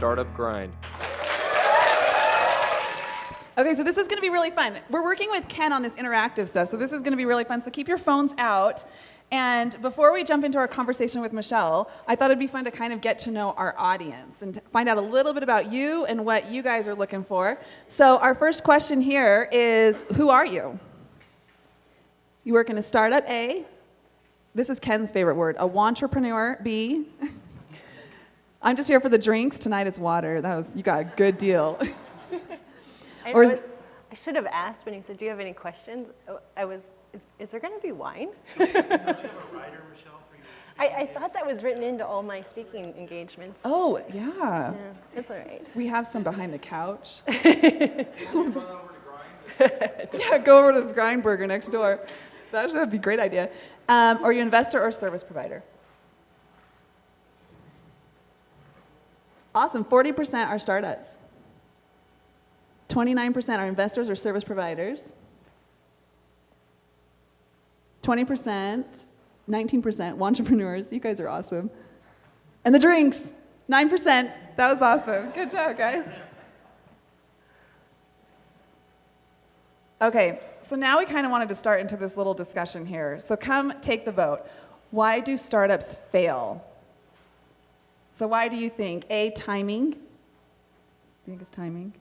startup grind. Okay, so this is going to be really fun. We're working with Ken on this interactive stuff, so this is going to be really fun. So keep your phones out. And before we jump into our conversation with Michelle, I thought it'd be fun to kind of get to know our audience and find out a little bit about you and what you guys are looking for. So our first question here is, who are you? You work in a startup, A. This is Ken's favorite word, a wantrepreneur, B. I'm just here for the drinks. Tonight it's water. You got a good deal. I should have asked when he said, do you have any questions? Is there going to be wine? Don't you have a rider, Michelle, for your I thought that was written into all my speaking engagements. Oh, yeah. Yeah, that's all right. We have some behind the couch. Run over to Grind? Yeah, go over to the Grind Burger next door. That'd be a great idea. Are you an investor or service provider? Awesome. 40% are startups. 29% are investors or service providers. 20%, 19% entrepreneurs. You guys are awesome. And the drinks, 9%. That was awesome. Good job, guys. Okay, so now we kind of wanted to start into this little discussion here. So come take the vote. Why do startups fail? So why do you think? A, timing. Do you think it's timing?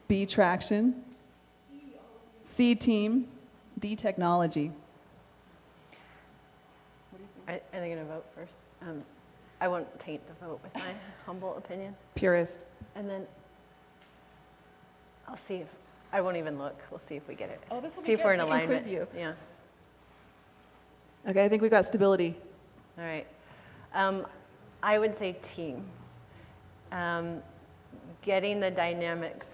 B, traction. C, team. D, technology. Are they going to vote first? I won't taint the vote with my humble opinion. Purist. And then I'll see if, I won't even look. We'll see if we get it. Oh, this will be see if good. we're in We can alignment. quiz you. Yeah. Okay, I think we got stability. All right. I would say team. Getting the dynamics.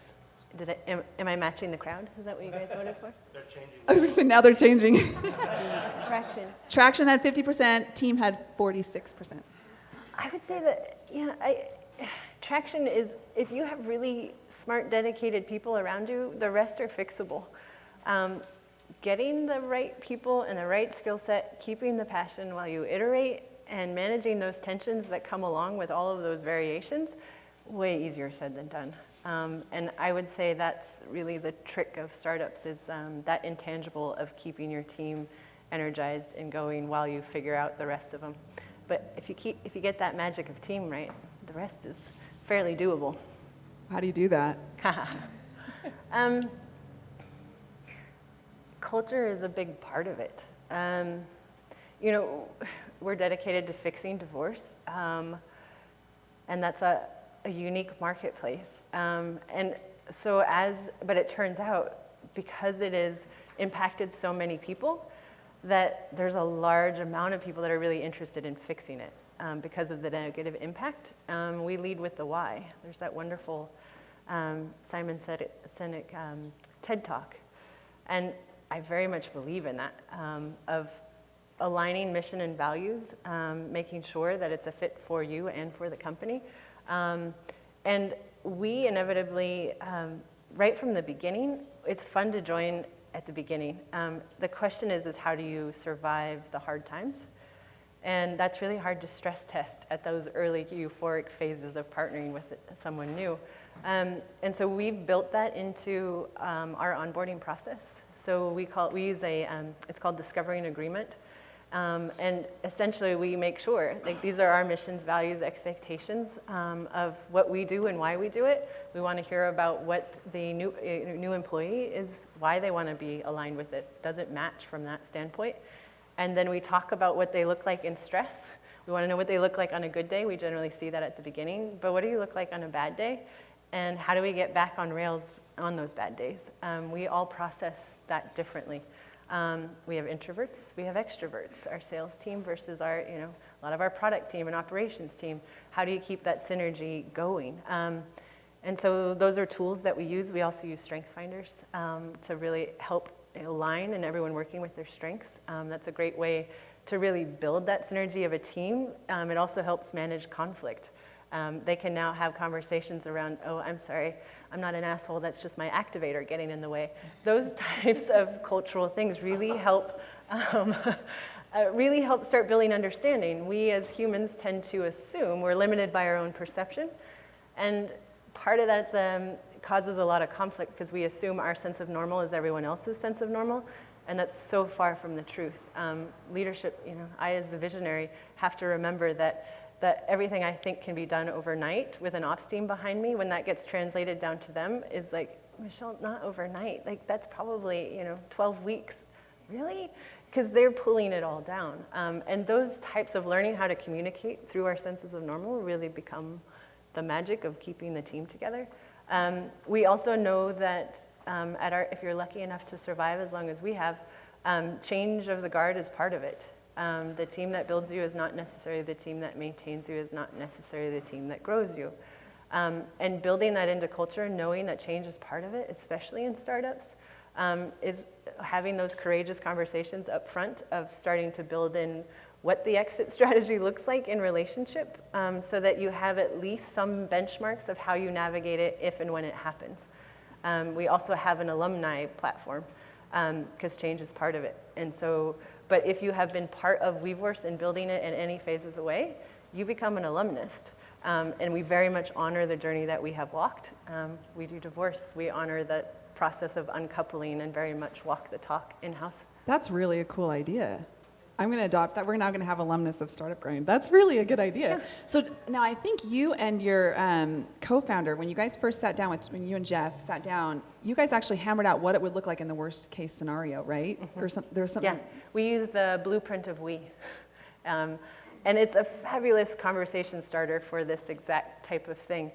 Am I matching the crowd? Is that what you guys voted for? They're changing. I was going to say, now they're changing. Traction. Traction had 50%, team had 46%. I would say that, traction is, if you have really smart, dedicated people around you, the rest are fixable. Getting the right people and the right skill set, keeping the passion while you iterate, and managing those tensions that come along with all of those variations, way easier said than done. And I would say that's really the trick of startups is that intangible of keeping your team energized and going while you figure out the rest of them. But if you get that magic of team right, the rest is fairly doable. How do you do that? Culture is a big part of it. We're dedicated to fixing divorce, and that's a unique marketplace. But it turns out, because it has impacted so many people, that there's a large amount of people that are really interested in fixing it because of the negative impact. We lead with the why. There's that wonderful Simon Sinek TED Talk. And I very much believe in that, of aligning mission and values, making sure that it's a fit for you and for the company. And we inevitably, right from the beginning, it's fun to join at the beginning. The question is how do you survive the hard times? And that's really hard to stress test at those early euphoric phases of partnering with someone new. And so we've built that into our onboarding process. So it's called Discovering Agreement. And essentially we make sure, these are our missions, values, expectations of what we do and why we do it. We want to hear about what the new employee is, why they want to be aligned with it. Does it match from that standpoint? And then we talk about what they look like in stress. We want to know what they look like on a good day. We generally see that at the beginning. But what do you look like on a bad day? And how do we get back on rails on those bad days? We all process that differently. We have introverts, we have extroverts, our sales team versus a lot of our product team and operations team. How do you keep that synergy going? And so those are tools that we use. We also use strength finders to really help align and everyone working with their strengths. That's a great way to really build that synergy of a team. It also helps manage conflict. They can now have conversations around, oh, I'm sorry, I'm not an asshole, that's just my activator getting in the way. Those types of cultural things really help really help start building understanding. We as humans tend to assume we're limited by our own perception. And part of that causes a lot of conflict because we assume our sense of normal is everyone else's sense of normal. And that's so far from the truth. Leadership, I as the visionary have to remember that everything I think can be done overnight with an ops team behind me, when that gets translated down to them, is like, Michelle, not overnight. Like, that's probably 12 weeks. Really? Because they're pulling it all down. And those types of learning how to communicate through our senses of normal really become the magic of keeping the team together. We also know that if you're lucky enough to survive as long as we have, change of the guard is part of it. The team that builds you is not necessarily the team that maintains you, is not necessarily the team that grows you. And building that into culture, knowing that change is part of it, especially in startups, is having those courageous conversations up front of starting to build in what the exit strategy looks like in relationship, so that you have at least some benchmarks of how you navigate it if and when it happens. We also have an alumni platform, because change is part of it. And so, but if you have been part of Wevorce and building it in any phase of the way, you become an alumnist. And we very much honor the journey that we have walked. We do divorce. We honor that process of uncoupling and very much walk the talk in-house. That's really a cool idea. I'm going to adopt that. We're now going to have alumnus of Startup Grind. That's really a good idea. Yeah. So now I think you and your co-founder, when you guys first sat down, when you and Jeff sat down, you guys actually hammered out what it would look like in the worst case scenario, right? Mm-hmm. Or there was something. Yeah, we use the blueprint of we. And it's a fabulous conversation starter for this exact type of thing.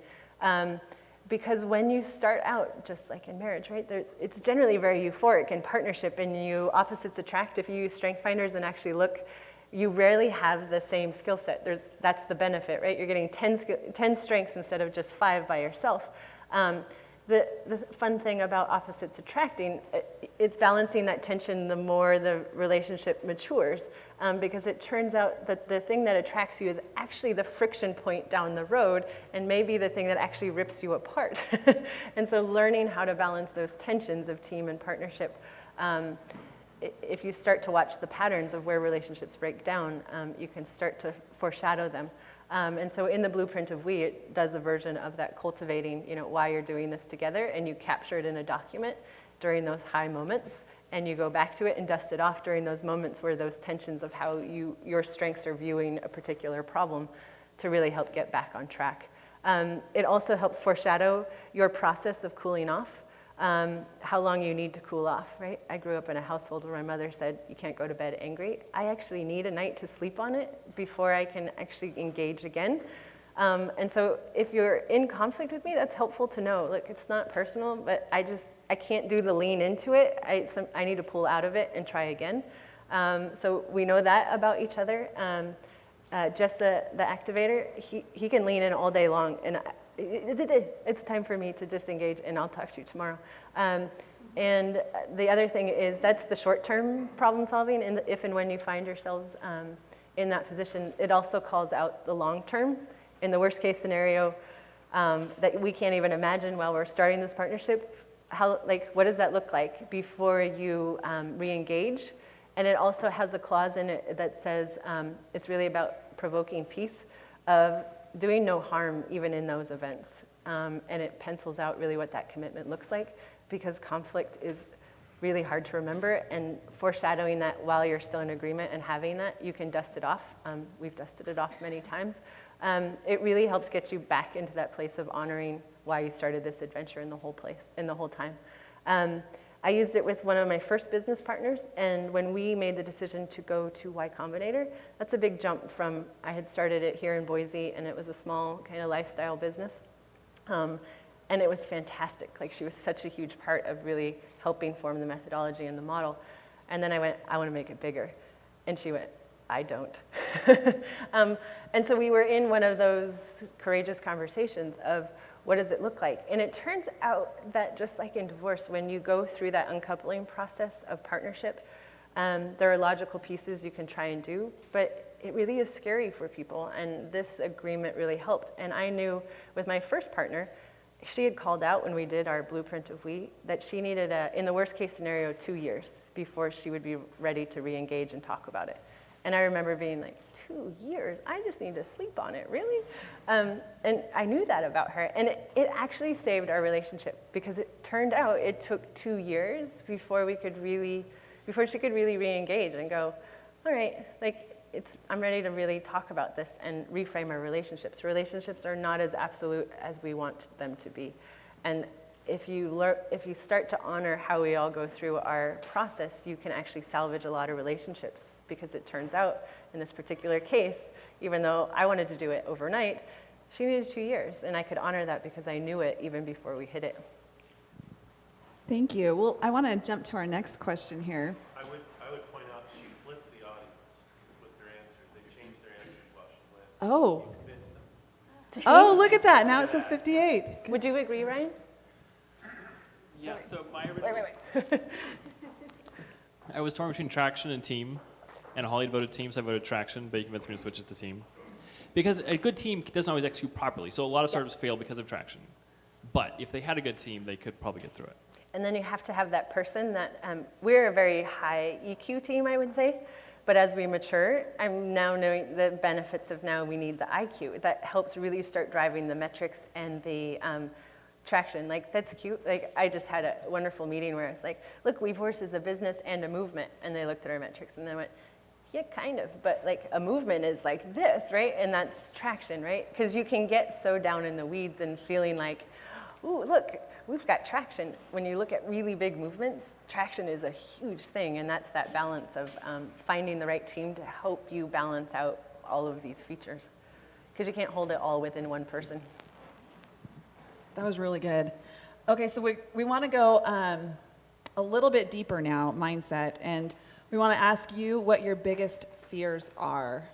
Because when you start out, just like in marriage, right, it's generally very euphoric in partnership, and opposites attract. If you use strength finders and actually look, you rarely have the same skill set. That's the benefit, right? You're getting 10 strengths instead of just 5 by yourself. The fun thing about opposites attracting, it's balancing that tension the more the relationship matures, because it turns out that the thing that attracts you is actually the friction point down the road, and maybe the thing that actually rips you apart. And so learning how to balance those tensions of team and partnership, if you start to watch the patterns of where relationships break down, you can start to foreshadow them. And so in the blueprint of we, it does a version of that cultivating, why you're doing this together, and you capture it in a document during those high moments, and you go back to it and dust it off during those moments where those tensions of how your strengths are viewing a particular problem, to really help get back on track. It also helps foreshadow your process of cooling off, how long you need to cool off, right? I grew up in a household where my mother said, you can't go to bed angry. I actually need a night to sleep on it before I can actually engage again. And so if you're in conflict with me, that's helpful to know. Look, it's not personal, but I can't do the lean into it. I need to pull out of it and try again. So we know that about each other. Just the activator, he can lean in all day long, and it's time for me to disengage, and I'll talk to you tomorrow. And the other thing is, that's the short-term problem solving, and if and when you find yourselves in that position, it also calls out the long-term. In the worst-case scenario that we can't even imagine while we're starting this partnership, what does that look like before you re-engage? And it also has a clause in it that says it's really about provoking peace, of doing no harm even in those events. And it pencils out really what that commitment looks like, because conflict is really hard to remember, and foreshadowing that while you're still in agreement and having that, you can dust it off. We've dusted it off many times. It really helps get you back into that place of honoring why you started this adventure in the whole time. I used it with one of my first business partners, and when we made the decision to go to YCombinator, that's a big jump from, I had started it here in Boise, and it was a small kind of lifestyle business. And it was fantastic. She was such a huge part of really helping form the methodology and the model. And then I went, I want to make it bigger. And she went, I don't. And so we were in one of those courageous conversations of, what does it look like? And it turns out that just like in divorce, when you go through that uncoupling process of partnership, there are logical pieces you can try and do, but it really is scary for people. And this agreement really helped. And I knew with my first partner, she had called out when we did our blueprint of we, that she needed, in the worst case scenario, 2 years before she would be ready to re-engage and talk about it. And I remember being like, 2 years? I just need to sleep on it, really? And I knew that about her. And it actually saved our relationship, because it turned out it took 2 years before she could really re-engage and go, all right, like, I'm ready to really talk about this and reframe our relationships. Relationships are not as absolute as we want them to be. And if you start to honor how we all go through our process, you can actually salvage a lot of relationships, because it turns out, in this particular case, even though I wanted to do it overnight, she needed 2 years, and I could honor that because I knew it even before we hit it. Thank you. Well, I want to jump to our next question here. I would point out she flipped the audience with their answers. They changed their answers while she went. Oh. She convinced them. Oh, look at that. Now it says 58. Would you agree, Ryan? Yeah, so my original... Wait. I was torn between traction and team, and Holly voted team, so I voted traction, but you convinced me to switch it to team. Because a good team doesn't always execute properly, so a lot of startups fail because of traction. But if they had a good team, they could probably get through it. And then you have to have that person that, we're a very high EQ team, I would say. But as we mature, I'm now knowing the benefits of now we need the IQ. That helps really start driving the metrics and the traction. Like, that's cute. Like, I just had a wonderful meeting where I was like, look, Wevorce is a business and a movement. And they looked at our metrics and they went, yeah, kind of, but like a movement is like this, right? And that's traction, right? Because you can get so down in the weeds and feeling like, ooh, look, we've got traction. When you look at really big movements, traction is a huge thing, and that's that balance of finding the right team to help you balance out all of these features. Because you can't hold it all within one person. That was really good. Okay, so we want to go a little bit deeper now, mindset, and we want to ask you what your biggest fears are.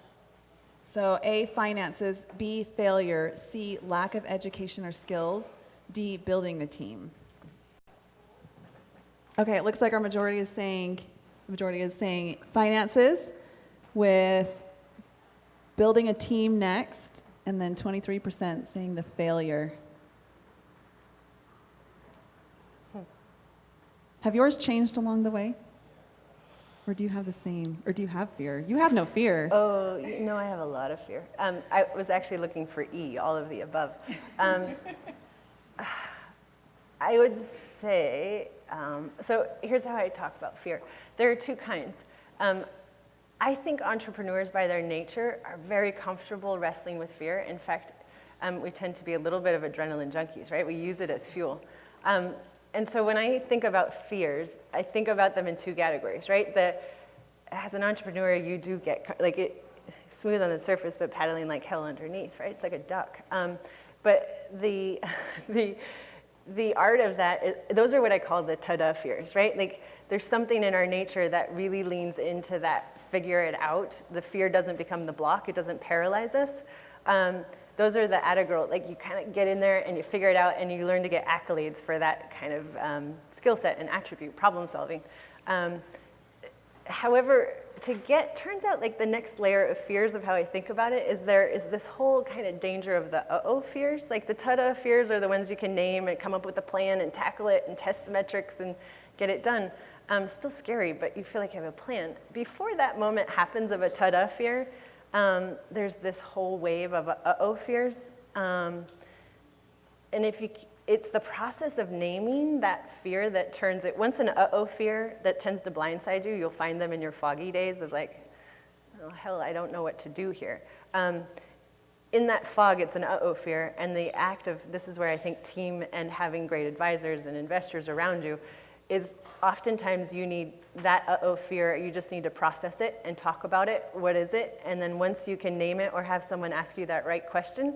So A, finances, B, failure, C, lack of education or skills, D, building the team. Okay, it looks like our majority is saying finances, with building a team next, and then 23% saying the failure. Have yours changed along the way? Or do you have the same? Or do you have fear? You have no fear. Oh, no, I have a lot of fear. I was actually looking for E, all of the above. I would say, so here's how I talk about fear. There are two kinds. I think entrepreneurs by their nature are very comfortable wrestling with fear. In fact, we tend to be a little bit of adrenaline junkies, right? We use it as fuel. And so when I think about fears, I think about them in two categories, right? As an entrepreneur, you do get, like, it smooth on the surface, but paddling like hell underneath, right? It's like a duck. But the art of that, those are what I call the ta-da fears, right? Like, there's something in our nature that really leans into that figure it out. The fear doesn't become the block. It doesn't paralyze us. Those are the ABAJournal, like, you kind of get in there and you figure it out and you learn to get accolades for that kind of skill set and attribute, problem solving. However, turns out like the next layer of fears of how I think about it is there is this whole kind of danger of the uh-oh fears. Like, the ta-da fears are the ones you can name and come up with a plan and tackle it and test the metrics and get it done. Still scary, but you feel like you have a plan. Before that moment happens of a ta-da fear, there's this whole wave of uh-oh fears. And it's the process of naming that fear that turns it, once an uh-oh fear that tends to blindside you, you'll find them in your foggy days of like, oh hell, I don't know what to do here. In that fog, it's an uh-oh fear, and the act of, this is where I think team and having great advisors and investors around you is oftentimes you need that uh-oh fear, you just need to process it and talk about it. What is it? And then once you can name it or have someone ask you that right question,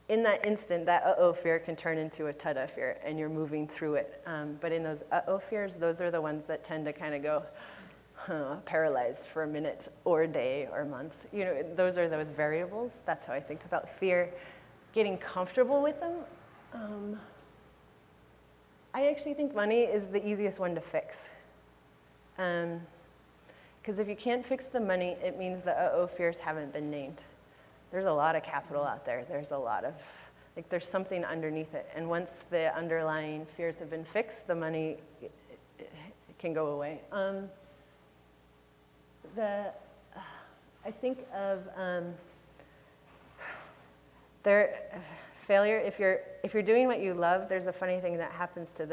in that instant, that uh-oh fear can turn into a ta-da fear, and you're moving through it. But in those uh-oh fears, those are the ones that tend to kind of go paralyzed for a minute or a day or a month. You know, those are those variables. That's how I think about fear. Getting comfortable with them. I actually think money is the easiest one to fix. Because if you can't fix the money, it means the uh-oh fears haven't been named. There's a lot of capital out there. There's a lot of, like, there's something underneath it. And once the underlying fears have been fixed, the money it can go away. I think of failure. If you're doing what you love, there's a funny thing that happens to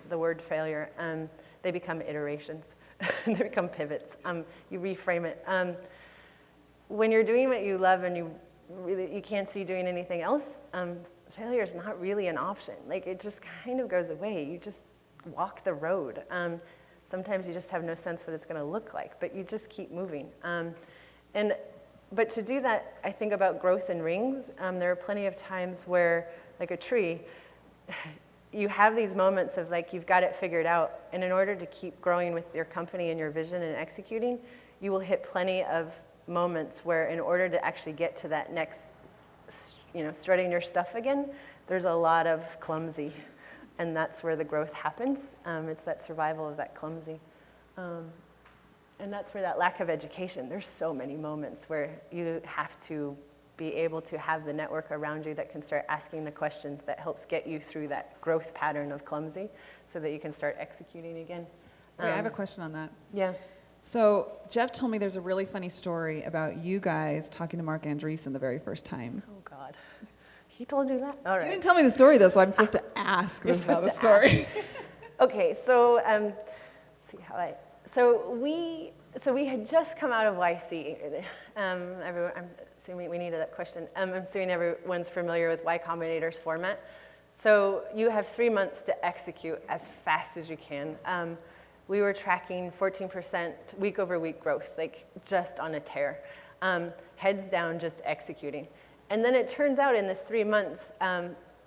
the word failure. They become iterations. They become pivots. You reframe it. When you're doing what you love and you can't see doing anything else, failure is not really an option. Like, it just kind of goes away. You just walk the road. Sometimes you just have no sense what it's going to look like, but you just keep moving. But to do that, I think about growth in rings. There are plenty of times where, like a tree, you have these moments of like, you've got it figured out, and in order to keep growing with your company and your vision and executing, you will hit plenty of moments where in order to actually get to that next, strutting your stuff again, there's a lot of clumsy, and that's where the growth happens. It's that survival of that clumsy. And that's where that lack of education, there's so many moments where you have to be able to have the network around you that can start asking the questions that helps get you through that growth pattern of clumsy so that you can start executing again. Wait, I have a question on that. Yeah. So Jeff told me there's a really funny story about you guys talking to Mark Andreesen the very first time. Oh, God. He told you that? All right. You didn't tell me the story, though, so I'm supposed to ask You're this about the supposed to story. Okay, so let's see how so we had just come out of YC. I'm assuming we needed that question. I'm assuming everyone's familiar with YCombinator's format. So you have 3 months to execute as fast as you can. We were tracking 14% week over week growth, like just on a tear. Heads down, just executing. And then it turns out in this 3 months,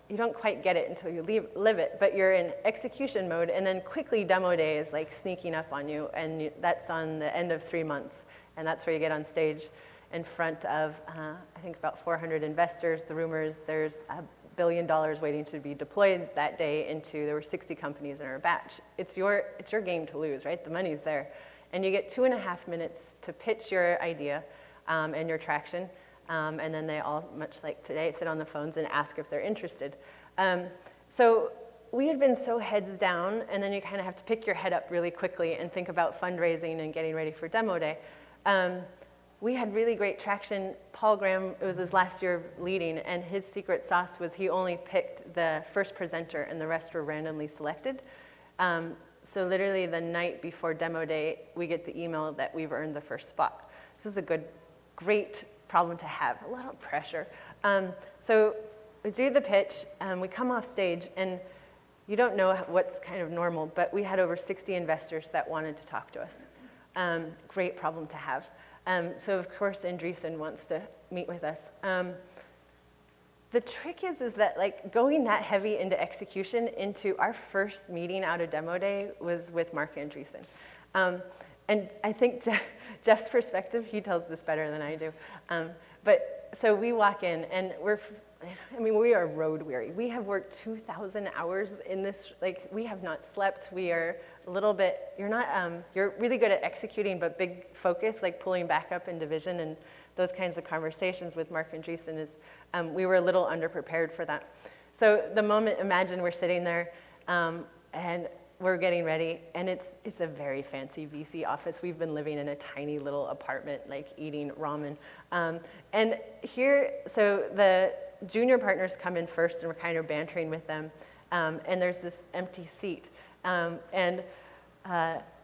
you don't quite get it until you live it, but you're in execution mode, and then quickly demo day is like sneaking up on you, and that's on the end of 3 months, and that's where you get on stage in front of, I think about 400 investors. The rumor is there's $1 billion waiting to be deployed that day there were 60 companies in our batch. It's your game to lose, right? The money's there. And you get 2.5 minutes to pitch your idea and your traction. And then they all, much like today, sit on the phones and ask if they're interested. So we had been so heads down, and then you kind of have to pick your head up really quickly and think about fundraising and getting ready for demo day. We had really great traction. Paul Graham, it was his last year leading, and his secret sauce was he only picked the first presenter, and the rest were randomly selected. So literally the night before demo day, we get the email that we've earned the first spot. This is a great problem to have, a lot of pressure. So we do the pitch, we come off stage, and you don't know what's kind of normal, but we had over 60 investors that wanted to talk to us. Great problem to have. So of course Andreesen wants to meet with us. The trick is that like going that heavy into execution into our first meeting out of demo day was with Mark Andreesen. And I think Jeff's perspective, he tells this better than I do. But so we walk in, and we are road weary. We have worked 2,000 hours in this, like we have not slept. We are a little bit, you're really good at executing, but big focus, like pulling back up in division and those kinds of conversations with Mark Andreesen is, we were a little underprepared for that. So the moment, imagine we're sitting there, and we're getting ready, and it's a very fancy VC office. We've been living in a tiny little apartment, like eating ramen. And here, so the junior partners come in first, and we're kind of bantering with them. And there's this empty seat. And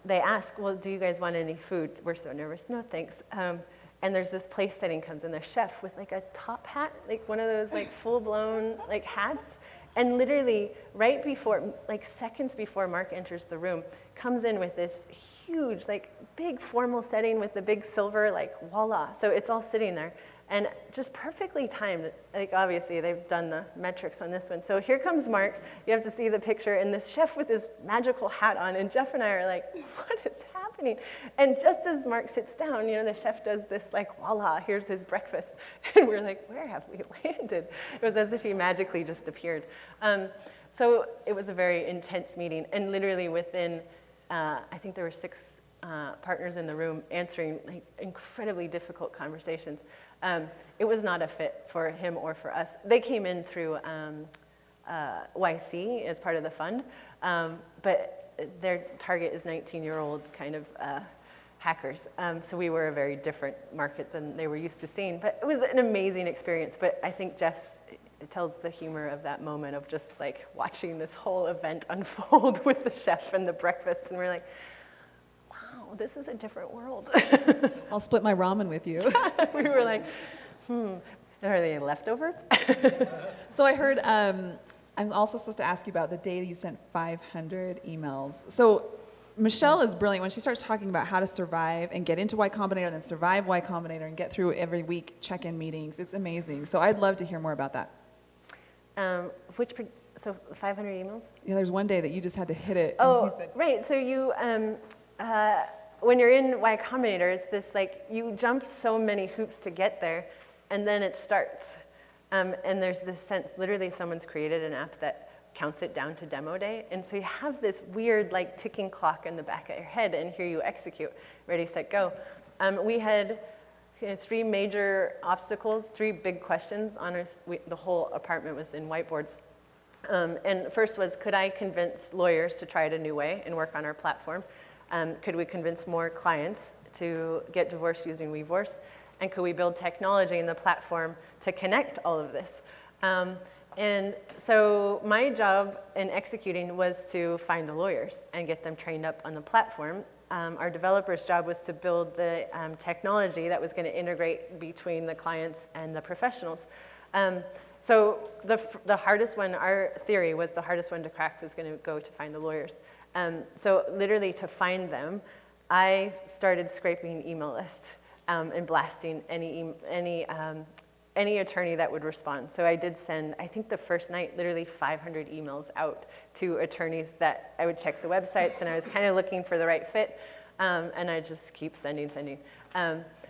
they ask, well, do you guys want any food? We're so nervous. No, thanks. And there's this place setting comes in, the chef with like a top hat, like one of those like full-blown like hats. And literally, right before, like seconds before Mark enters the room, comes in with this huge, like big formal setting with the big silver, like voila. So it's all sitting there. And just perfectly timed. Like obviously, they've done the metrics on this one. So here comes Mark. You have to see the picture. And this chef with his magical hat on. And Jeff and I are like, what is happening? And just as Mark sits down, the chef does this like, voila, here's his breakfast. And we're like, where have we landed? It was as if he magically just appeared. So it was a very intense meeting. And literally within, I think there were 6 partners in the room answering like incredibly difficult conversations. It was not a fit for him or for us. They came in through YC as part of the fund, but their target is 19-year-old kind of hackers. So we were a very different market than they were used to seeing. But it was an amazing experience. But I think it tells the humor of that moment of just like watching this whole event unfold with the chef and the breakfast. And we're like, wow, this is a different world. I'll split my ramen with you. We were like, are they leftovers? So I heard, I'm also supposed to ask you about the day you sent 500 emails. So Michelle is brilliant when she starts talking about how to survive and get into YCombinator and then survive YCombinator and get through every week check-in meetings. It's amazing. So I'd love to hear more about that. So 500 emails? Yeah, there's one day that you just had to hit it. Oh, and he said, right. So you, when you're in YCombinator, it's this like, you jump so many hoops to get there, and then it starts. And there's this sense, literally someone's created an app that counts it down to demo day. And so you have this weird like ticking clock in the back of your head, and here you execute, ready, set, go. We had 3 major obstacles, 3 big questions on us. The whole apartment was in whiteboards. And first was, could I convince lawyers to try it a new way and work on our platform? Could we convince more clients to get divorced using Wevorce? And could we build technology in the platform to connect all of this? And so my job in executing was to find the lawyers and get them trained up on the platform. Our developer's job was to build the technology that was going to integrate between the clients and the professionals. So the hardest one, our theory was the hardest one to crack was going to go to find the lawyers. So literally to find them, I started scraping email lists and blasting any attorney that would respond. So I did send, I think the first night, literally 500 emails out to attorneys that I would check the websites, and I was kind of looking for the right fit, and I just keep sending.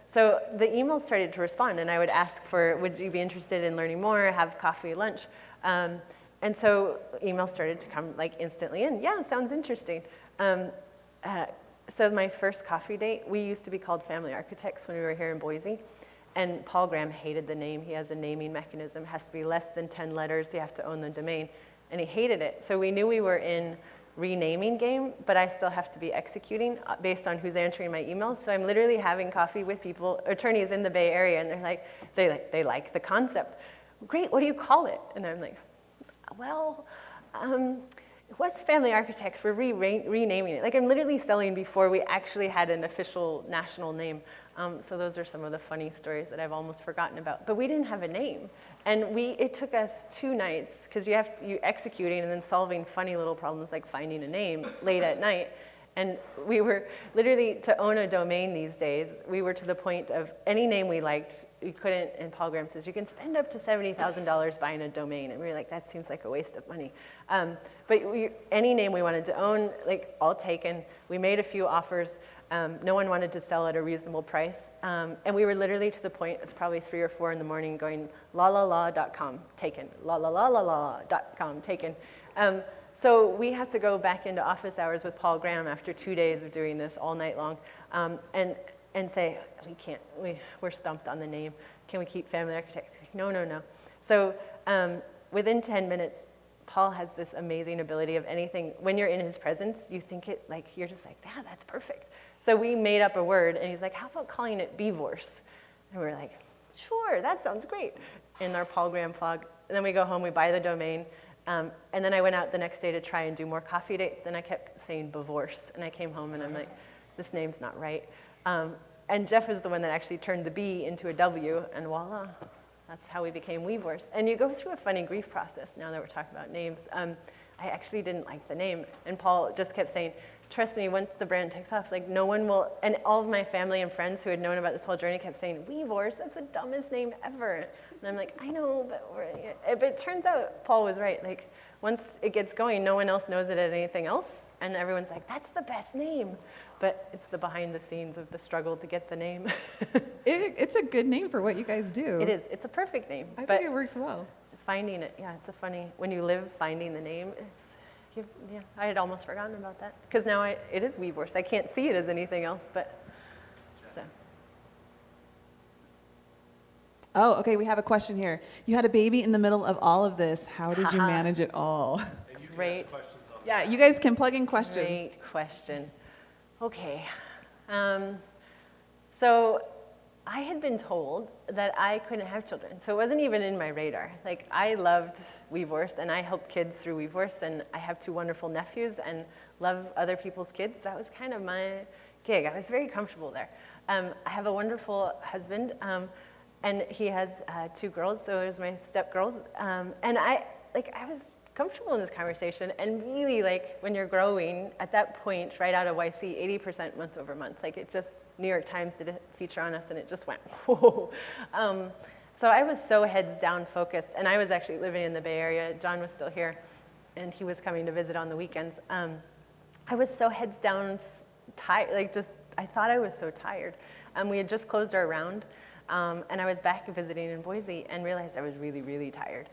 So the emails started to respond, and I would ask for, would you be interested in learning more, have coffee, lunch? And so emails started to come like instantly in. Yeah, sounds interesting. So my first coffee date, we used to be called Family Architects when we were here in Boise. And Paul Graham hated the name. He has a naming mechanism. It has to be less than 10 letters. You have to own the domain. And he hated it. So we knew we were in renaming game, but I still have to be executing based on who's answering my emails. So I'm literally having coffee with people, attorneys in the Bay Area, and they're like, they like the concept. Great, what do you call it? And I'm like, well, it was Family Architects. We're renaming it. Like I'm literally selling before we actually had an official national name. So those are some of the funny stories that I've almost forgotten about. But we didn't have a name. And it took us 2 nights, because you executing and then solving funny little problems like finding a name late at night. And we were literally, to own a domain these days, we were to the point of any name we liked, we couldn't, and Paul Graham says, you can spend up to $70,000 buying a domain. And we were like, that seems like a waste of money. But any name we wanted to own, like all taken. We made a few offers. No one wanted to sell at a reasonable price. And we were literally to the point, it's probably 3 or 4 in the morning going, la-la-la.com, taken, la-la-la-la-la.com, taken. So we had to go back into office hours with Paul Graham after 2 days of doing this all night long and say, we can't, we're stumped on the name. Can we keep Family Architects? No. So within 10 minutes, Paul has this amazing ability of anything, when you're in his presence, you think it like, you're just like, yeah, that's perfect. So we made up a word, and he's like, how about calling it Wevorce? And we're like, sure, that sounds great. In our Paul Graham blog. And then we go home, we buy the domain. And then I went out the next day to try and do more coffee dates, and I kept saying Wevorce. And I came home, and I'm like, this name's not right. And Jeff is the one that actually turned the B into a W, and voila, that's how we became Wevorce. And you go through a funny grief process now that we're talking about names. I actually didn't like the name, and Paul just kept saying, trust me, once the brand takes off, like no one will, and all of my family and friends who had known about this whole journey kept saying, Wevorce, that's the dumbest name ever. And I'm like, I know, but it turns out Paul was right. Like once it gets going, no one else knows it as anything else, and everyone's like, that's the best name. But it's the behind the scenes of the struggle to get the name. It's a good name for what you guys do. It is, it's a perfect name. I think it works well. Finding it, yeah, it's a funny, when you live finding the name, yeah, I had almost forgotten about that. Because now it is Wevorce. I can't see it as anything else, but, so. Oh, okay, we have a question here. You had a baby in the middle of all of this. How did you manage it all? And you can Great. ask questions on Yeah, you guys can plug in questions. Great question. Okay, So I had been told that I couldn't have children, so it wasn't even in my radar. Like, I loved Wevorce, and I helped kids through Wevorce, and I have 2 wonderful nephews and love other people's kids. That was kind of my gig. I was very comfortable there. I have a wonderful husband, and he has 2 girls, so there's my stepgirls. And I was comfortable in this conversation, and really, like, when you're growing, at that point, right out of YC, 80% month over month. Like, it just, New York Times did a feature on us, and it just went, whoa. So I was so heads down focused, and I was actually living in the Bay Area. John was still here, and he was coming to visit on the weekends. I was so heads down, tired, like, just, I thought I was so tired. We had just closed our round, and I was back visiting in Boise and realized I was really, really tired.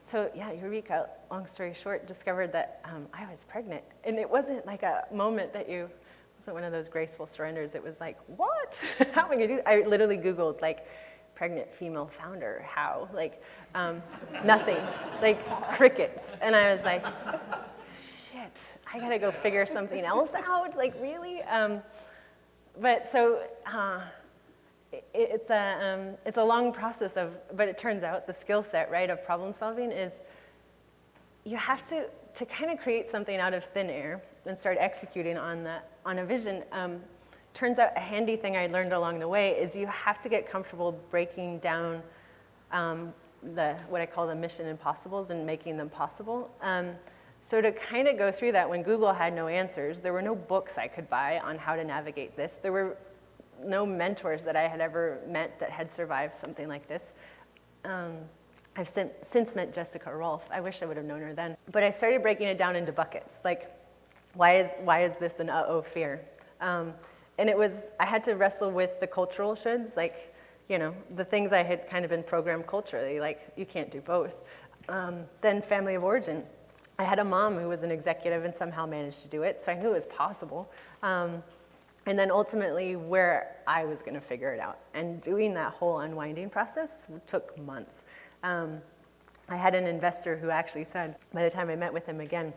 So yeah, Eureka, long story short, discovered that I was pregnant. And it wasn't like a moment that it wasn't one of those graceful surrenders. It was like, what? How am I gonna do that? I literally Googled, like, pregnant female founder, how? Like, nothing, like crickets. And I was like, shit, I gotta go figure something else out, like, really? But so, it's a long process but it turns out the skill set, right, of problem solving is you have to kind of create something out of thin air and start executing on a vision. Turns out a handy thing I learned along the way is you have to get comfortable breaking down what I call the mission impossibles and making them possible. So to kind of go through that, when Google had no answers, there were no books I could buy on how to navigate this. There were no mentors that I had ever met that had survived something like this. I've since met Jessica Rolfe. I wish I would have known her then. But I started breaking it down into buckets. Like, why is this an uh-oh fear? And I had to wrestle with the cultural shoulds, like, you know, the things I had kind of been programmed culturally, like, you can't do both. Then family of origin. I had a mom who was an executive and somehow managed to do it, so I knew it was possible. And then ultimately where I was gonna figure it out. And doing that whole unwinding process took months. I had an investor who actually said, by the time I met with him again,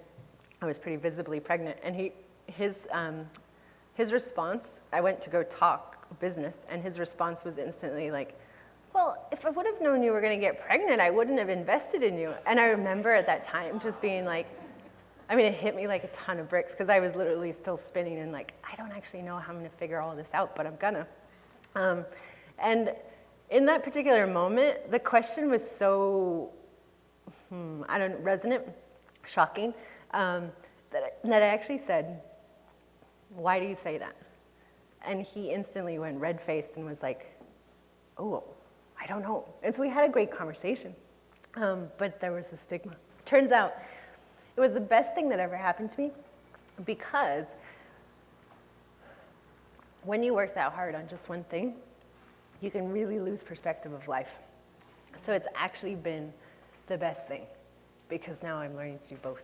I was pretty visibly pregnant. And his response, I went to go talk business, and his response was instantly like, well, if I would have known you were gonna get pregnant, I wouldn't have invested in you. And I remember at that time just being like, I mean, it hit me like a ton of bricks because I was literally still spinning and like, I don't actually know how I'm gonna figure all this out, but I'm gonna. And in that particular moment, the question was so, resonant, shocking, that I actually said, why do you say that? And he instantly went red-faced and was like, oh, I don't know. And so we had a great conversation, but there was a stigma. Turns out, it was the best thing that ever happened to me because when you work that hard on just one thing, you can really lose perspective of life. So it's actually been the best thing because now I'm learning to do both.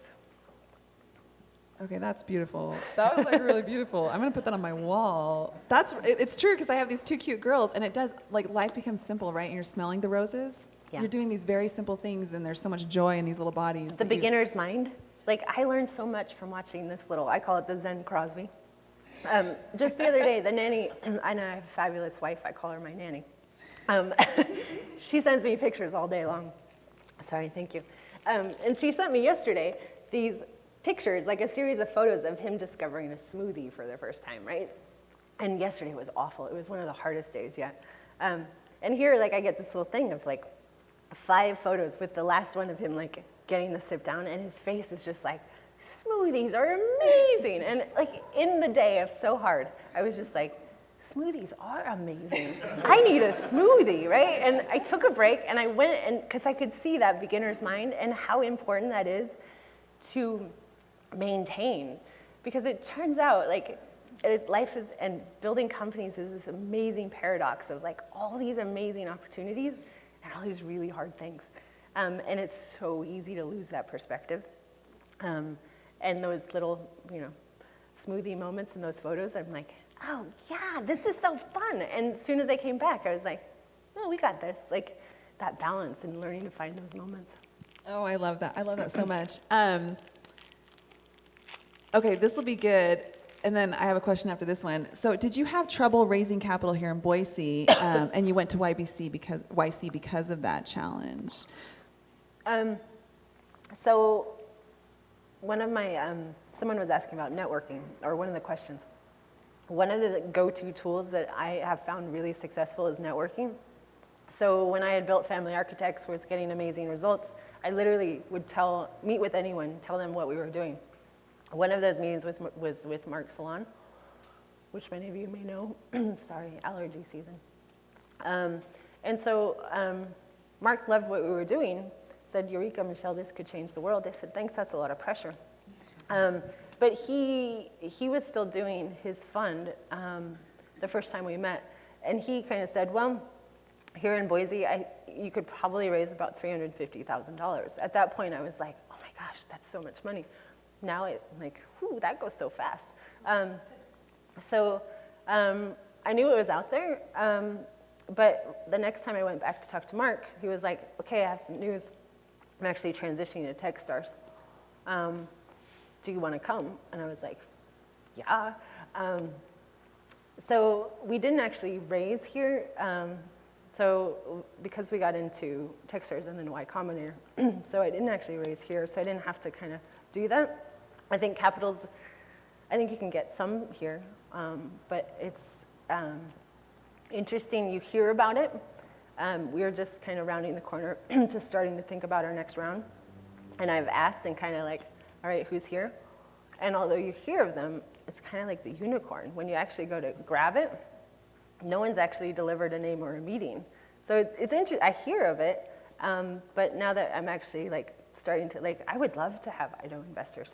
Okay, that's beautiful. That was like really beautiful. I'm gonna put that on my wall. It's true because I have these 2 cute girls, and it does, like, life becomes simple, right? And you're smelling the roses. Yeah. You're doing these very simple things, and there's so much joy in these little bodies. The beginner's mind. Like, I learned so much from watching this little, I call it the Zen Crosby. Just the other day, the nanny, I know I have a fabulous wife, I call her my nanny. She sends me pictures all day long. Sorry, thank you. And she sent me yesterday these pictures, like a series of photos of him discovering a smoothie for the first time, right? And yesterday was awful. It was one of the hardest days yet. And here, like, I get this little thing of like 5 photos with the last one of him like getting the sip down, and his face is just like, smoothies are amazing. And like in the day of so hard, I was just like, smoothies are amazing. I need a smoothie, right? And I took a break and I went, and because I could see that beginner's mind and how important that is to maintain. Because it turns out like life is, and building companies is this amazing paradox of like all these amazing opportunities and all these really hard things. And it's so easy to lose that perspective. And those little, smoothie moments in those photos, I'm like, oh yeah, this is so fun. And as soon as I came back, I was like, oh, we got this. Like that balance and learning to find those moments. Oh, I love that. I love that so much. Okay, this will be good. And then I have a question after this one. So did you have trouble raising capital here in Boise, and you went to YC because of that challenge? So one of my, someone was asking about networking, or one of the questions. One of the go-to tools that I have found really successful is networking. So when I had built Family Architects, was getting amazing results, I literally would meet with anyone, tell them what we were doing. One of those meetings was with Mark Salon, which many of you may know. Sorry, allergy season. And so Mark loved what we were doing, said, Eureka, Michelle, this could change the world. I said, thanks, that's a lot of pressure. But he was still doing his fund the first time we met. And he kind of said, well, here in Boise, you could probably raise about $350,000. At that point, I was like, oh my gosh, that's so much money. Now I'm like, whew, that goes so fast. So I knew it was out there. But the next time I went back to talk to Mark, he was like, okay, I have some news. I'm actually transitioning to Techstars. Do you want to come? And I was like, yeah. So we didn't actually raise here. So because we got into Techstars and then YCombinator, so I didn't actually raise here, so I didn't have to kind of do that. I think I think you can get some here, but it's interesting you hear about it. We're just kind of rounding the corner to starting to think about our next round. And I've asked and kind of like, all right, who's here? And although you hear of them, it's kind of like the unicorn. When you actually go to grab it, no one's actually delivered a name or a meeting. So it's interesting. I hear of it, but now that I'm actually like starting to like, I would love to have IDO investors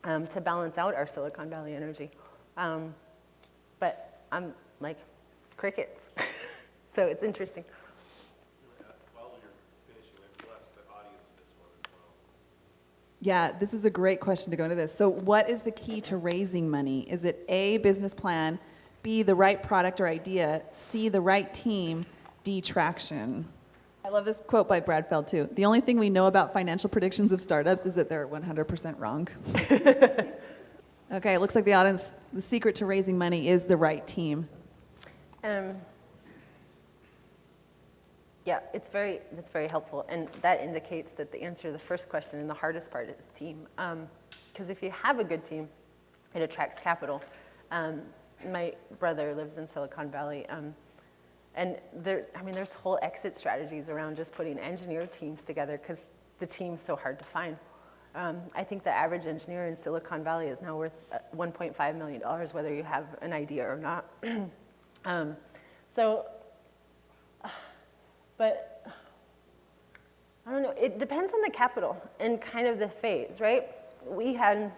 to balance out our Silicon Valley energy. But I'm like crickets. So it's interesting. While you're finishing, maybe ask the audience this one as well. Yeah, this is a great question to go into this. So what is the key to raising money? Is it A, business plan, B, the right product or idea, C, the right team, D, traction? I love this quote by Brad Feld too. The only thing we know about financial predictions of startups is that they're 100% wrong. Okay, it looks like the audience, the secret to raising money is the right team. Yeah, that's very helpful, and that indicates that the answer to the first question and the hardest part is team. Because if you have a good team, it attracts capital. My brother lives in Silicon Valley, and there's whole exit strategies around just putting engineer teams together because the team's so hard to find. I think the average engineer in Silicon Valley is now worth $1.5 million, whether you have an idea or not. But I don't know, it depends on the capital and kind of the phase, right? We had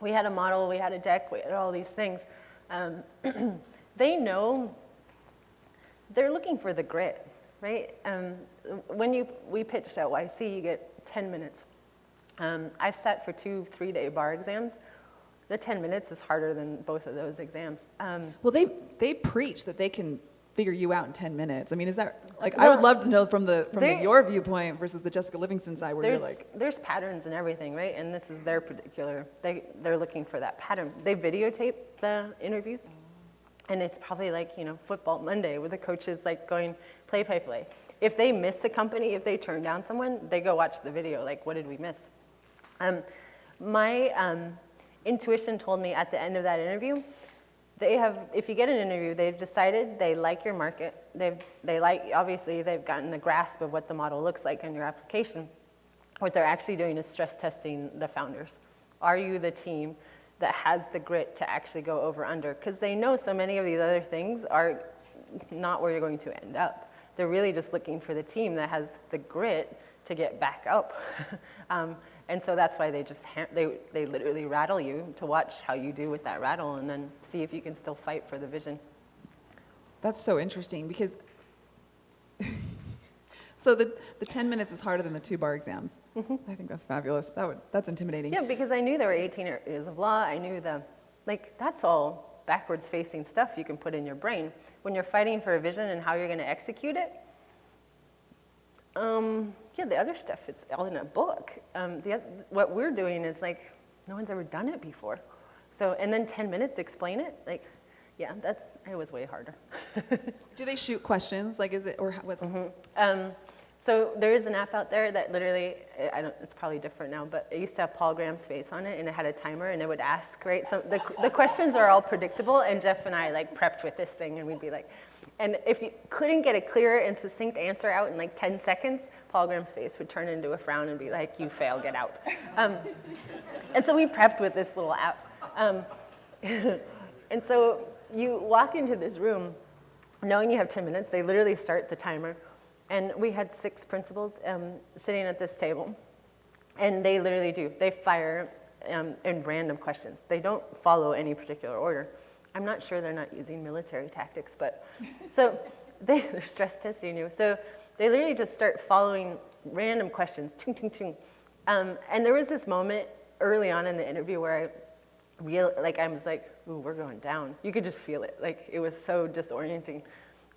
a model, we had a deck, we had all these things. They know, they're looking for the grit, right? When we pitched at YC, you get 10 minutes. I've sat for 2 3-day bar exams. The 10 minutes is harder than both of those exams. Well, they preach that they can figure you out in 10 minutes. I mean, is that, like, I would love to know from your viewpoint versus the Jessica Livingston side where you're like. There's patterns and everything, right? And this is their particular, they're looking for that pattern. They videotape the interviews, and it's probably like, Football Monday where the coach is like going play. If they miss a company, if they turn down someone, they go watch the video, like, what did we miss? My intuition told me at the end of that interview, if you get an interview, they've decided they like your market. Obviously, they've gotten the grasp of what the model looks like in your application. What they're actually doing is stress testing the founders. Are you the team that has the grit to actually go over under? Because they know so many of these other things are not where you're going to end up. They're really just looking for the team that has the grit to get back up. And so that's why they literally rattle you to watch how you do with that rattle and then see if you can still fight for the vision. That's so interesting because, so the 10 minutes is harder than the 2 bar exams. Mm-hmm. I think that's fabulous. That's intimidating. Yeah, because I knew there were 18 areas of law. I knew that's all backwards facing stuff you can put in your brain. When you're fighting for a vision and how you're going to execute it, the other stuff, it's all in a book. What we're doing is like, no one's ever done it before. So, and then 10 minutes explain it, like, yeah, it was way harder. Do they shoot questions? Like, is it, or what's? So there is an app out there that literally, it's probably different now, but it used to have Paul Graham's face on it, and it had a timer, and it would ask, right? So the questions are all predictable, and Jeff and I like prepped with this thing, and we'd be like, and if you couldn't get a clear and succinct answer out in like 10 seconds, Paul Graham's face would turn into a frown and be like, you fail, get out. And so we prepped with this little app. And so you walk into this room knowing you have 10 minutes. They literally start the timer. And we had 6 principals sitting at this table. And they literally do. They fire in random questions. They don't follow any particular order. I'm not sure they're not using military tactics, but so they're stress testing you. So they literally just start following random questions, chung, chung, chung. And there was this moment early on in the interview where I was like, ooh, we're going down. You could just feel it. Like, it was so disorienting.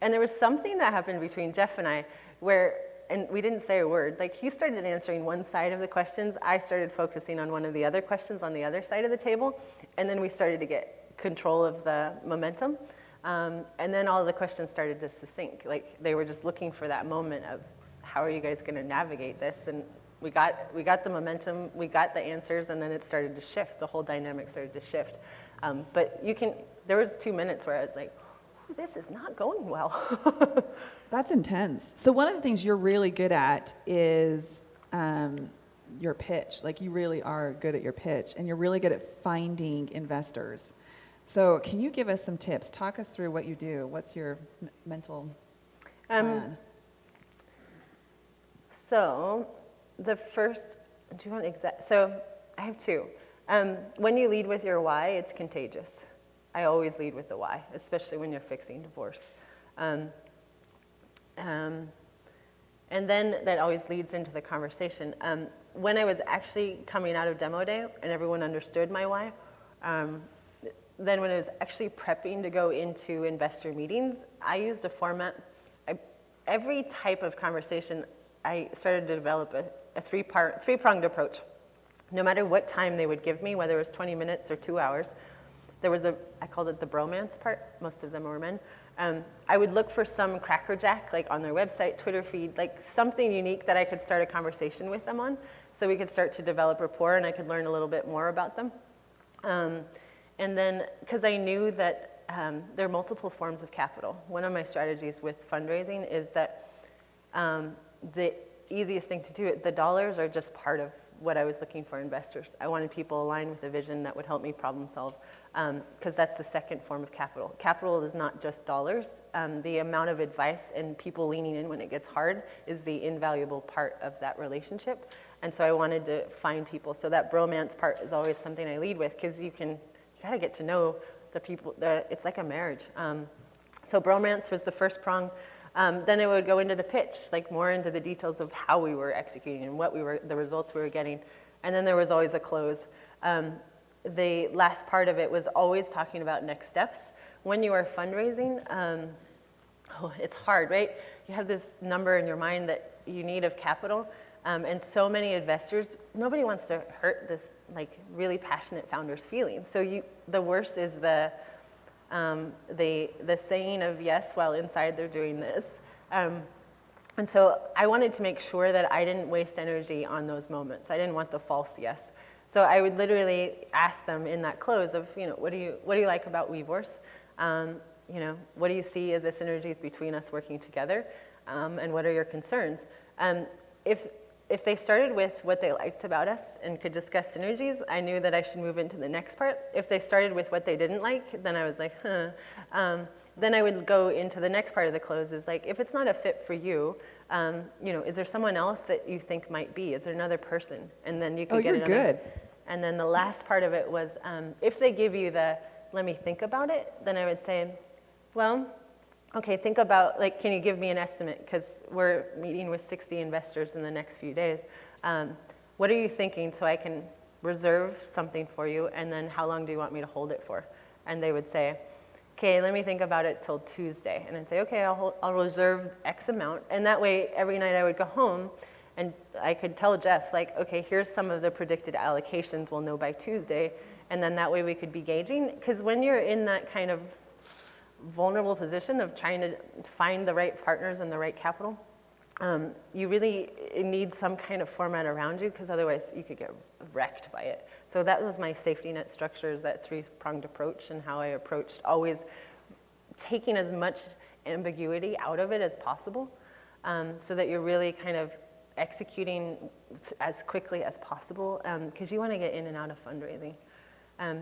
And there was something that happened between Jeff and I where, and we didn't say a word, like he started answering one side of the questions, I started focusing on one of the other questions on the other side of the table, and then we started to get control of the momentum. And then all of the questions started to sync. Like, they were just looking for that moment of, how are you guys gonna navigate this? And we got the momentum, we got the answers, and then it started to shift. The whole dynamic started to shift. But there was 2 minutes where I was like, this is not going well. That's intense. So one of the things you're really good at is your pitch. Like, you really are good at your pitch, and you're really good at finding investors. So can you give us some tips? Talk us through what you do. What's your mental plan? So the first, do you want exact? So I have 2. When you lead with your why, it's contagious. I always lead with the why, especially when you're fixing divorce. And then that always leads into the conversation. When I was actually coming out of demo day and everyone understood my why, then when I was actually prepping to go into investor meetings, I used a format. Every type of conversation, I started to develop a three-pronged approach. No matter what time they would give me, whether it was 20 minutes or 2 hours, there was I called it the bromance part. Most of them were men. I would look for some crackerjack, like on their website, Twitter feed, like something unique that I could start a conversation with them on, so we could start to develop rapport and I could learn a little bit more about them. And then, because I knew that there are multiple forms of capital. One of my strategies with fundraising is that the easiest thing to do, the dollars are just part of what I was looking for investors. I wanted people aligned with a vision that would help me problem solve, because that's the second form of capital. Capital is not just dollars. The amount of advice and people leaning in when it gets hard is the invaluable part of that relationship. And so I wanted to find people. So that bromance part is always something I lead with, because you gotta get to know the people. It's like a marriage. So bromance was the first prong. Then it would go into the pitch, like more into the details of how we were executing and the results we were getting. And then there was always a close. The last part of it was always talking about next steps. When you are fundraising, it's hard, right? You have this number in your mind that you need of capital, and so many investors, nobody wants to hurt this like really passionate founder's feelings. So the worst is the saying of yes while inside they're doing this. And so I wanted to make sure that I didn't waste energy on those moments. I didn't want the false yes. So I would literally ask them in that close of, what do you like about Wevorce? What do you see as the synergies between us working together? And what are your concerns? If they started with what they liked about us and could discuss synergies, I knew that I should move into the next part. If they started with what they didn't like, then I was like, then I would go into the next part of the close is like, if it's not a fit for you, is there someone else that you think might be? Is there another person? And then you could get another. Good. And then the last part of it was, if they give you the, let me think about it, then I would say, well, okay, think about, can you give me an estimate? Because we're meeting with 60 investors in the next few days. What are you thinking so I can reserve something for you? And then how long do you want me to hold it for? And they would say, okay, let me think about it till Tuesday. And I'd say, okay, I'll reserve X amount. And that way, every night I would go home and I could tell Jeff, okay, here's some of the predicted allocations we'll know by Tuesday. And then that way we could be gauging, because when you're in that kind of vulnerable position of trying to find the right partners and the right capital, you really need some kind of format around you, because otherwise you could get wrecked by it. So that was my safety net structure, is that three-pronged approach, and how I approached always taking as much ambiguity out of it as possible, so that you're really kind of executing as quickly as possible, because you want to get in and out of fundraising,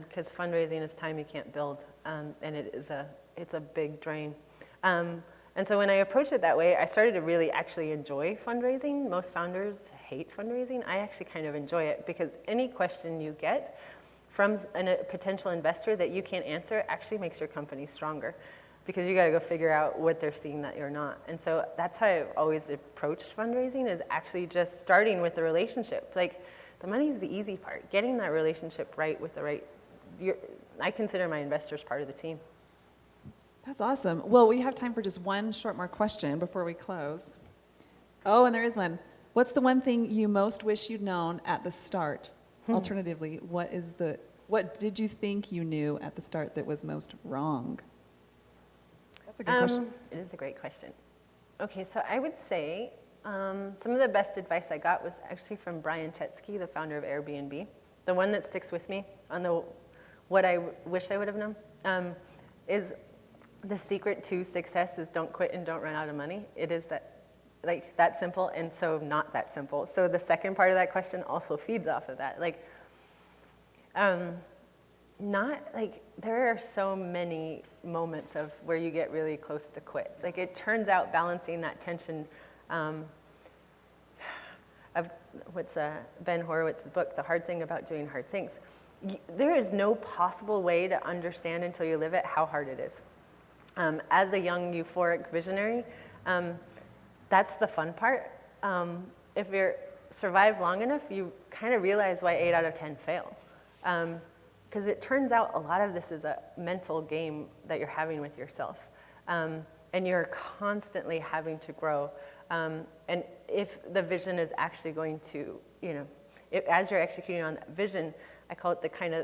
because fundraising is time you can't build, and it's a big drain. And so when I approached it that way, I started to really actually enjoy fundraising. Most founders hate fundraising. I actually kind of enjoy it, because any question you get from a potential investor that you can't answer actually makes your company stronger, because you got to go figure out what they're seeing that you're not. And so that's how I've always approached fundraising, is actually just starting with the relationship. Like, the money is the easy part. Getting that relationship right with the right, I consider my investors part of the team. That's awesome. Well, we have time for just one short more question before we close. Oh, and there is one. What's the one thing you most wish you'd known at the start? Alternatively, what did you think you knew at the start that was most wrong? That's a good question. It is a great question. Okay, so I would say some of the best advice I got was actually from Brian Chesky, the founder of Airbnb. The one that sticks with me on what I wish I would have known is the secret to success is don't quit and don't run out of money. It is that simple, and so not that simple. So the second part of that question also feeds off of that. There are so many moments of where you get really close to quit. Like, it turns out balancing that tension of what's Ben Horowitz's book, The Hard Thing About Doing Hard Things. There is no possible way to understand until you live it how hard it is. As a young, euphoric visionary, that's the fun part. If you survive long enough, you kind of realize why 8 out of 10 fail. Because it turns out a lot of this is a mental game that you're having with yourself. And you're constantly having to grow. And if the vision is actually going to, as you're executing on that vision, I call it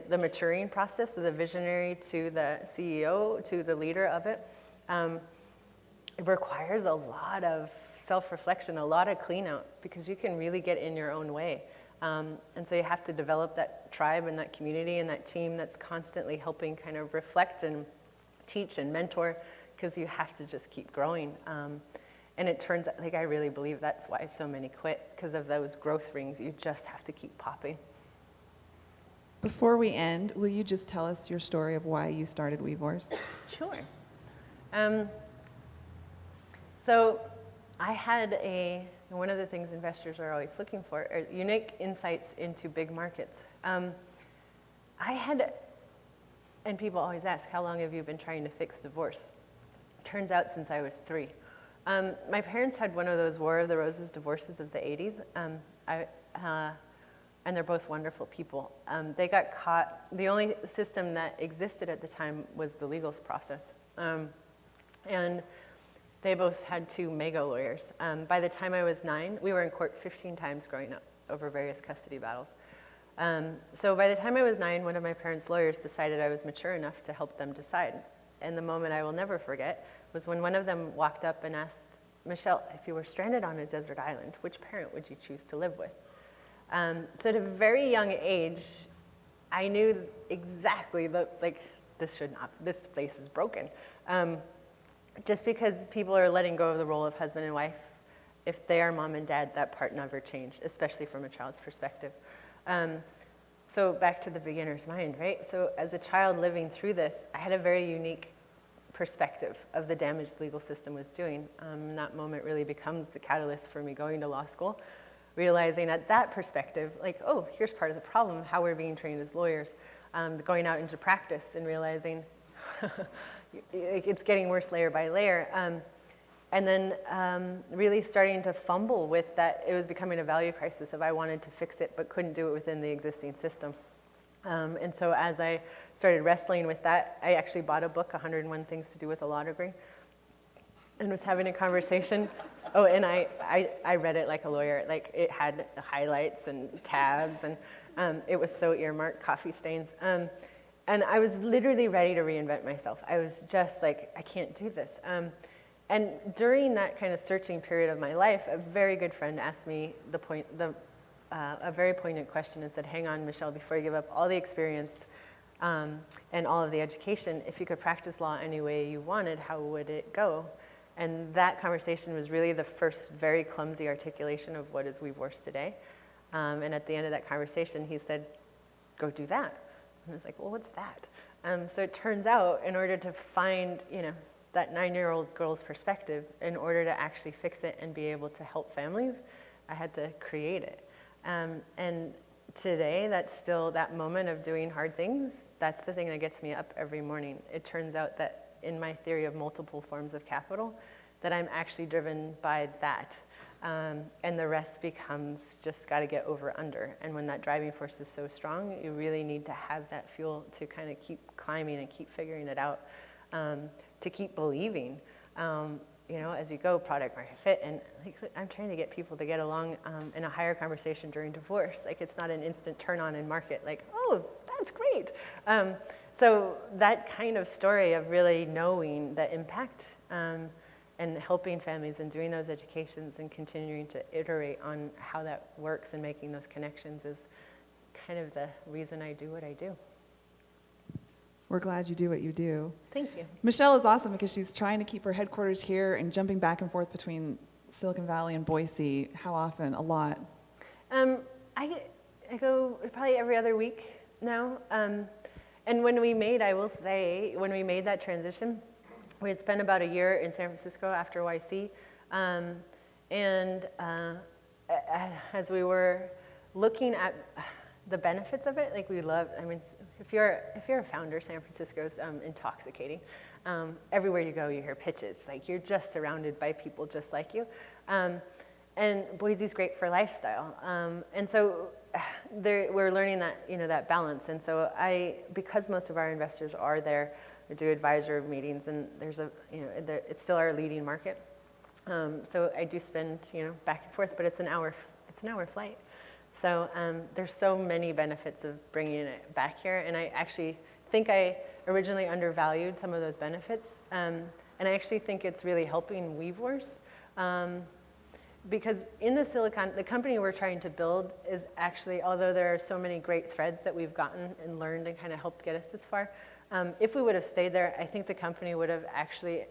the maturing process of the visionary to the CEO, to the leader of it. It requires a lot of self-reflection, a lot of clean out, because you can really get in your own way. And so you have to develop that tribe and that community and that team that's constantly helping kind of reflect and teach and mentor, because you have to just keep growing. And it turns out, I really believe that's why so many quit, because of those growth rings. You just have to keep popping. Before we end, will you just tell us your story of why you started Wevorce? Sure. So I had one of the things investors are always looking for are unique insights into big markets. And people always ask, how long have you been trying to fix divorce? Turns out since I was 3. My parents had one of those War of the Roses divorces of the 80s. And they're both wonderful people. They got caught. The only system that existed at the time was the legal process. And they both had 2 mega lawyers. By the time I was 9, we were in court 15 times growing up over various custody battles. So by the time I was 9, one of my parents' lawyers decided I was mature enough to help them decide. And the moment I will never forget was when one of them walked up and asked, Michelle, if you were stranded on a desert island, which parent would you choose to live with? So at a very young age, I knew exactly this place is broken. Just because people are letting go of the role of husband and wife, if they are mom and dad, that part never changed, especially from a child's perspective. So back to the beginner's mind, right? So as a child living through this, I had a very unique perspective of the damage the legal system was doing. That moment really becomes the catalyst for me going to law school, realizing at that perspective, oh, here's part of the problem, how we're being trained as lawyers, going out into practice and realizing it's getting worse layer by layer. And then really starting to fumble with that. It was becoming a value crisis of I wanted to fix it, but couldn't do it within the existing system. And so as I started wrestling with that, I actually bought a book, 101 Things to Do with a Law Degree. and was having a conversation. Oh, and I read it like a lawyer. Like, it had highlights and tabs, and it was so earmarked, coffee stains. And I was literally ready to reinvent myself. I was just like, I can't do this. And during that kind of searching period of my life, a very good friend asked me a very poignant question and said, hang on, Michelle, before you give up all the experience and all of the education, if you could practice law any way you wanted, how would it go? And that conversation was really the first very clumsy articulation of what is Wevorce today. And at the end of that conversation, he said, go do that. And I was like, well, what's that? So it turns out, in order to find, that 9-year-old girl's perspective, in order to actually fix it and be able to help families, I had to create it. And today, that's still that moment of doing hard things. That's the thing that gets me up every morning. It turns out that in my theory of multiple forms of capital, that I'm actually driven by that. And the rest becomes just got to get over under. And when that driving force is so strong, you really need to have that fuel to kind of keep climbing and keep figuring it out, to keep believing, as you go, product market fit. And like, I'm trying to get people to get along in a higher conversation during divorce. Like, it's not an instant turn on in market, like, oh, that's great. So that kind of story of really knowing the impact and helping families and doing those educations and continuing to iterate on how that works and making those connections is kind of the reason I do what I do. We're glad you do what you do. Thank you. Michelle is awesome because she's trying to keep her headquarters here and jumping back and forth between Silicon Valley and Boise. How often? A lot. I go probably every other week now. And when we made that transition, we had spent about a year in San Francisco after YC. As we were looking at the benefits of it, like, we loved, if you're a founder, San Francisco's intoxicating. Everywhere you go, you hear pitches. Like, you're just surrounded by people just like you. And Boise's great for lifestyle. And so we're learning that, that balance. And so because most of our investors are there, we do advisor meetings, and it's still our leading market. So I do spend, back and forth, but it's an hour flight. So there's so many benefits of bringing it back here, and I actually think I originally undervalued some of those benefits, and I actually think it's really helping Wevorce, because in the company we're trying to build is actually, although there are so many great threads that we've gotten and learned and kind of helped get us this far, if we would have stayed there, I think the company would have actually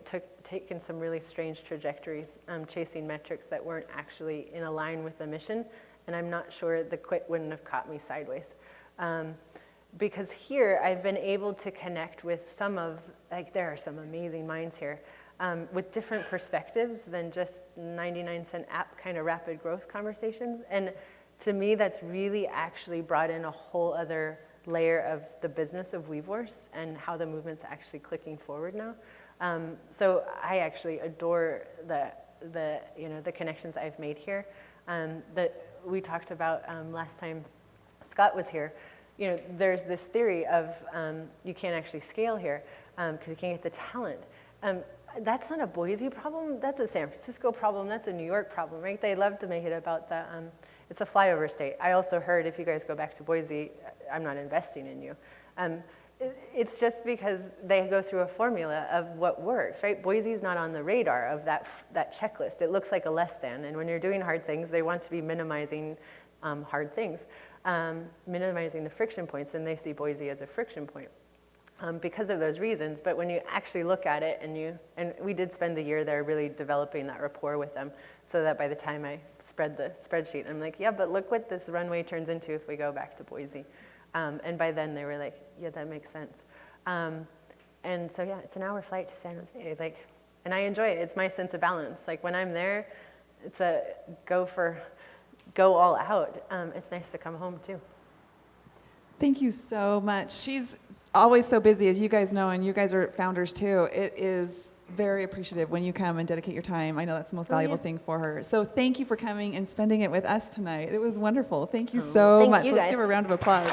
taken some really strange trajectories, chasing metrics that weren't actually in line with the mission. And I'm not sure the quit wouldn't have caught me sideways. Because here, I've been able to connect with there are some amazing minds here, with different perspectives than just 99-cent app kind of rapid growth conversations. And to me, that's really actually brought in a whole other layer of the business of Wevorce and how the movement's actually clicking forward now. So I actually adore the connections I've made here. That we talked about last time Scott was here. There's this theory of you can't actually scale here because you can't get the talent. That's not a Boise problem. That's a San Francisco problem. That's a New York problem, right? They love to make it about it's a flyover state. I also heard if you guys go back to Boise, I'm not investing in you. It's just because they go through a formula of what works, right? Boise's not on the radar of that checklist. It looks like a less than, and when you're doing hard things, they want to be minimizing hard things, minimizing the friction points, and they see Boise as a friction point because of those reasons. But when you actually look at it, and we did spend the year there really developing that rapport with them, so that by the time I spread the spreadsheet, I'm like, yeah, but look what this runway turns into if we go back to Boise. And by then they were like, yeah, that makes sense. And so, yeah, it's an hour flight to San Jose. And I enjoy it. It's my sense of balance. Like, when I'm there, it's a go all out. It's nice to come home too. Thank you so much. She's always so busy, as you guys know, and you guys are founders too. It is very appreciative when you come and dedicate your time. I know that's the most valuable thing for her. So thank you for coming and spending it with us tonight. It was wonderful. Thank you so much. Let's give her a round of applause.